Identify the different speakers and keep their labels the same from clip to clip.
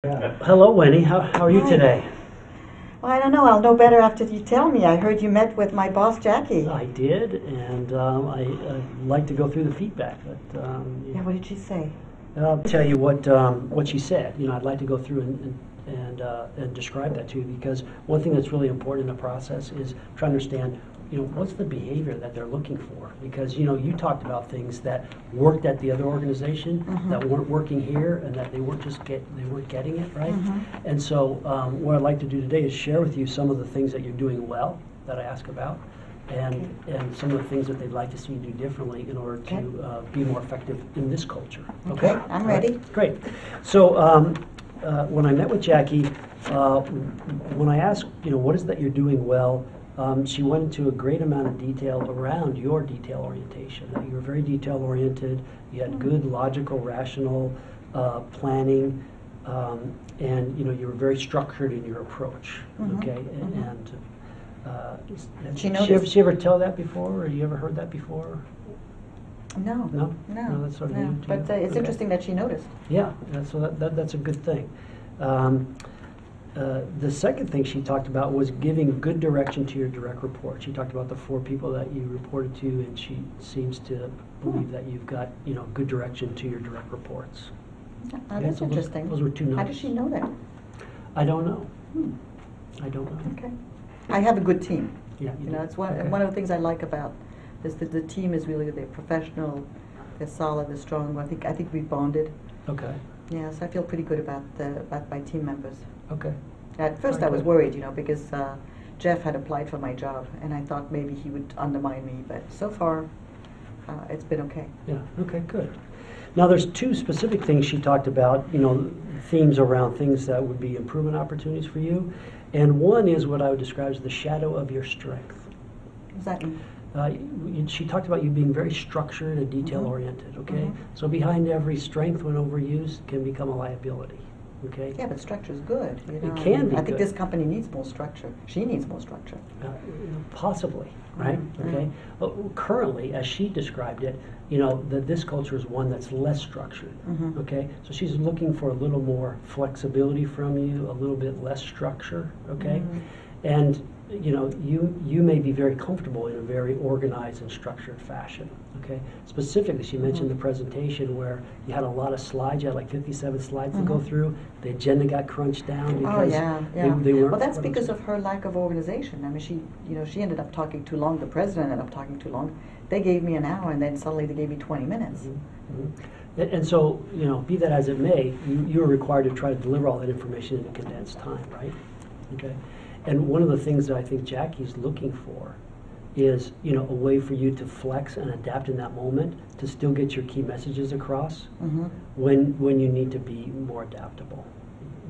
Speaker 1: Yeah. Hello, Winnie. How are you
Speaker 2: Hi.
Speaker 1: today?
Speaker 2: Well, I don't know. I'll know better after you tell me. I heard you met with my boss, Jackie.
Speaker 1: I did, and I'd like to go through the feedback. But
Speaker 2: Yeah, what did she say?
Speaker 1: I'll tell you what she said. I'd like to go through and describe that to you, because one thing that's really important in the process is trying to understand what's the behavior that they're looking for, because you talked about things that worked at the other organization that weren't working here, and that they weren't getting it right. And so what I'd like to do today is share with you some of the things that you're doing well that I ask about, and some of the things that they'd like to see you do differently in order to be more effective in this culture.
Speaker 2: Okay, I'm ready.
Speaker 1: Right, great. So when I met with Jackie, when I asked, what is that you're doing well, she went into a great amount of detail around your detail orientation. That you were very detail oriented. You had good, logical, rational planning, and you were very structured in your approach. Okay, and
Speaker 2: She noticed.
Speaker 1: She ever tell that before, or you ever heard that before?
Speaker 2: No.
Speaker 1: No,
Speaker 2: No.
Speaker 1: that's sort of
Speaker 2: No.
Speaker 1: new to
Speaker 2: But
Speaker 1: you?
Speaker 2: it's
Speaker 1: Okay.
Speaker 2: interesting that she noticed.
Speaker 1: Yeah, so that's a good thing. The second thing she talked about was giving good direction to your direct report. She talked about the 4 people that you reported to, and she seems to believe that you've got good direction to your direct reports.
Speaker 2: That's
Speaker 1: so
Speaker 2: interesting.
Speaker 1: those were 2 notes.
Speaker 2: How does she know that?
Speaker 1: I don't know. I don't know.
Speaker 2: Okay. I have a good team.
Speaker 1: Yeah,
Speaker 2: You know,
Speaker 1: do.
Speaker 2: it's one
Speaker 1: Okay.
Speaker 2: one of the things I like about this. The team is really, they're professional, they're solid, they're strong. I think we bonded.
Speaker 1: Okay.
Speaker 2: Yeah, so I feel pretty good about my team members.
Speaker 1: Okay.
Speaker 2: At first,
Speaker 1: Very
Speaker 2: I was
Speaker 1: good.
Speaker 2: worried, because Jeff had applied for my job, and I thought maybe he would undermine me. But so far, it's been okay.
Speaker 1: Yeah. Okay. Good. Now, there's 2 specific things she talked about. Themes around things that would be improvement opportunities for you, and one is what I would describe as the shadow of your strength.
Speaker 2: What does that mean?
Speaker 1: She talked about you being very structured and detail-oriented, okay? So behind every strength, when overused, can become a liability, okay?
Speaker 2: Yeah, but structure is good.
Speaker 1: It can be
Speaker 2: I think
Speaker 1: good.
Speaker 2: this company needs more structure. She needs more structure.
Speaker 1: Possibly, right?
Speaker 2: Mhm.
Speaker 1: Okay. But currently, as she described it, that this culture is one that's less structured, okay? So she's looking for a little more flexibility from you, a little bit less structure, okay? And you may be very comfortable in a very organized and structured fashion, okay? Specifically, she mentioned the presentation where you had a lot of slides. You had like 57 slides to go through. The agenda got crunched down
Speaker 2: Oh
Speaker 1: because
Speaker 2: yeah.
Speaker 1: they weren't.
Speaker 2: Well, that's because of her lack of organization. I mean, she ended up talking too long. The president ended up talking too long. They gave me an hour, and then suddenly they gave me 20 minutes.
Speaker 1: And so, be that as it may, you are required to try to deliver all that information in a condensed time, right? Okay. And one of the things that I think Jackie's looking for is, a way for you to flex and adapt in that moment to still get your key messages across when you need to be more adaptable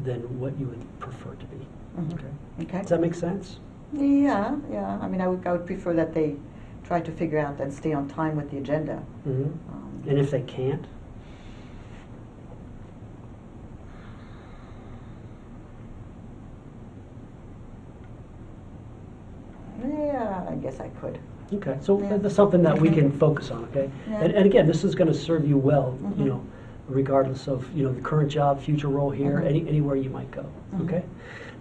Speaker 1: than what you would prefer to be. Okay.
Speaker 2: Okay.
Speaker 1: Does that make sense?
Speaker 2: Yeah. I mean, I would prefer that they try to figure out and stay on time with the agenda.
Speaker 1: And if they can't?
Speaker 2: Yeah, I guess I could.
Speaker 1: Okay, so
Speaker 2: Yeah.
Speaker 1: that's something that we can focus on, okay?
Speaker 2: Yeah.
Speaker 1: And again, this is going to serve you well, regardless of, the current job, future role here, anywhere you might go, okay?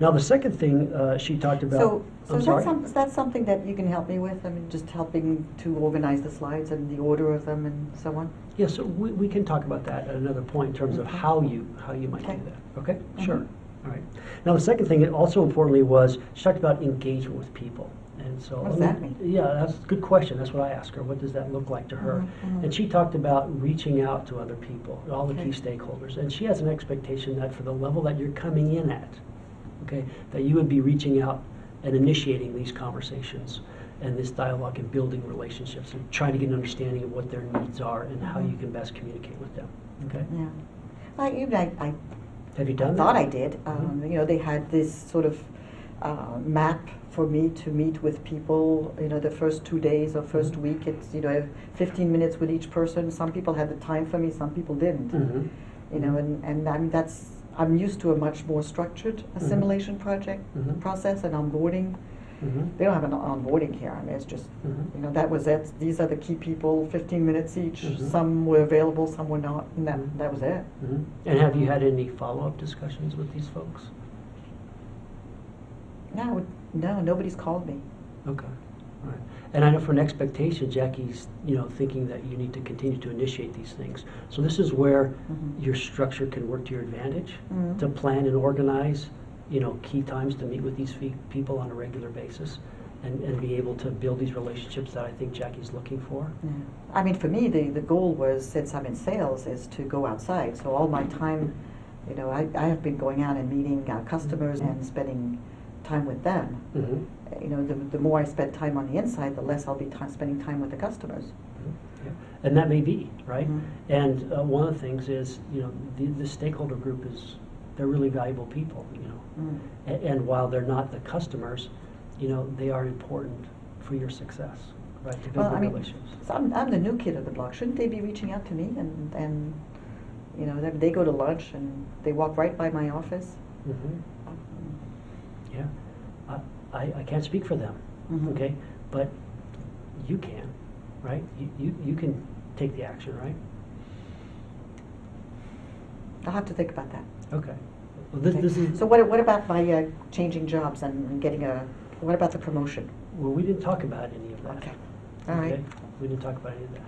Speaker 1: Now, the second thing she talked about...
Speaker 2: So
Speaker 1: I'm
Speaker 2: is
Speaker 1: sorry?
Speaker 2: that something that you can help me with? I mean, just helping to organize the slides and the order of them and so on?
Speaker 1: Yeah, so we can talk about that at another point in terms of how you might
Speaker 2: Okay.
Speaker 1: do that, okay? Sure, all right. Now, the second thing, also importantly, was she talked about engagement with people. And so,
Speaker 2: What does that mean?
Speaker 1: Yeah, that's a good question. That's what I asked her. What does that look like to her? And she talked about reaching out to other people, all the key stakeholders. And she has an expectation that for the level that you're coming in at, okay, that you would be reaching out and initiating these conversations and this dialogue and building relationships and trying to get an understanding of what their needs are and how you can best communicate with them. Okay?
Speaker 2: Yeah. I
Speaker 1: Have you done that?
Speaker 2: thought I did. They had this sort of map for me to meet with people, the first 2 days or first week. It's, I have 15 minutes with each person. Some people had the time for me, some people didn't. And I mean, I'm used to a much more structured assimilation process and onboarding. They don't have an onboarding here. I mean, it's just, you know, that was it. These are the key people, 15 minutes each. Some were available, some were not, and that was it.
Speaker 1: And have you had any follow-up discussions with these folks?
Speaker 2: No, nobody's called me.
Speaker 1: Okay, all right. And I know for an expectation, Jackie's, you know, thinking that you need to continue to initiate these things. So this is where your structure can work to your advantage, to plan and organize, you know, key times to meet with these people on a regular basis, and be able to build these relationships that I think Jackie's looking for.
Speaker 2: Yeah. I mean, for me, the goal was, since I'm in sales, is to go outside. So all my time, you know, I have been going out and meeting customers and spending time with them. You know, the more I spend time on the inside, the less I'll be spending time with the customers.
Speaker 1: Yeah. And that may be, right? And one of the things is, you know, the stakeholder group they're really valuable people, you know. And while they're not the customers, you know, they are important for your success, right? To build relationships.
Speaker 2: So I'm the new kid of the block. Shouldn't they be reaching out to me? And you know, they go to lunch and they walk right by my office.
Speaker 1: Yeah. I can't speak for them, okay? But you can, right? You can take the action, right?
Speaker 2: I'll have to think about that.
Speaker 1: Okay. Well, this is.
Speaker 2: So what about my changing jobs and getting what about the promotion?
Speaker 1: Well, we didn't talk about any of that.
Speaker 2: Okay. All right.
Speaker 1: We didn't talk about any of that.